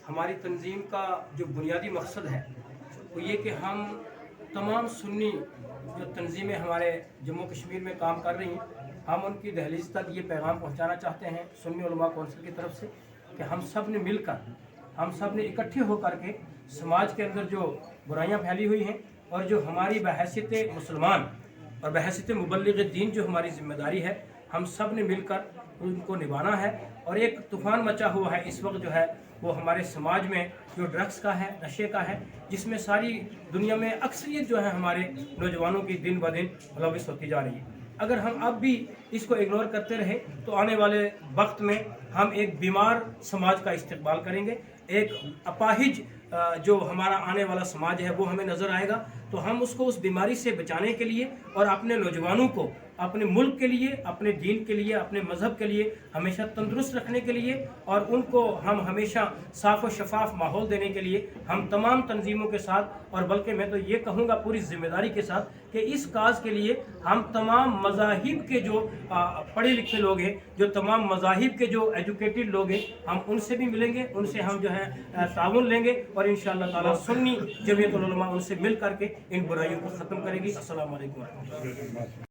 ہماری تنظیم کا جو بنیادی مقصد ہے وہ یہ کہ ہم تمام سنی جو تنظیمیں ہمارے جموں کشمیر میں کام کر رہی ہیں، ہم ان کی دہلیز تک یہ پیغام پہنچانا چاہتے ہیں سنی علماء کونسل کی طرف سے کہ ہم سب نے مل کر، ہم سب نے اکٹھے ہو کر کے سماج کے اندر جو برائیاں پھیلی ہوئی ہیں اور جو ہماری بحیثیت مسلمان اور بحیثیت مبلغ دین جو ہماری ذمہ داری ہے، ہم سب نے مل کر ان کو نبھانا ہے۔ اور ایک طوفان مچا ہوا ہے اس وقت جو ہے وہ ہمارے سماج میں جو ڈرگس کا ہے، نشے کا ہے، جس میں ساری دنیا میں اکثریت جو ہے ہمارے نوجوانوں کی دن بدن ملوث ہوتی جا رہی ہے۔ اگر ہم اب بھی اس کو اگنور کرتے رہے تو آنے والے وقت میں ہم ایک بیمار سماج کا استقبال کریں گے، ایک اپاہج جو ہمارا آنے والا سماج ہے وہ ہمیں نظر آئے گا۔ تو ہم اس کو اس بیماری سے بچانے کے لیے اور اپنے نوجوانوں کو اپنے ملک کے لیے، اپنے دین کے لیے، اپنے مذہب کے لیے ہمیشہ تندرست رکھنے کے لیے اور ان کو ہم ہمیشہ صاف و شفاف ماحول دینے کے لیے ہم تمام تنظیموں کے ساتھ، اور بلکہ میں تو یہ کہوں گا پوری ذمہ داری کے ساتھ کہ اس کاز کے لیے ہم تمام مذاہب کے جو پڑھے لکھے لوگ ہیں، جو تمام مذاہب کے جو ایجوکیٹڈ لوگ ہیں، ہم ان سے بھی ملیں گے، ان سے ہم جو ہے تعاون لیں گے اور انشاءاللہ تعالیٰ سنی جمعیت العلماء ان سے مل کر کے ان برائیوں کو ختم کرے گی۔ السلام علیکم ورحمۃ اللہ۔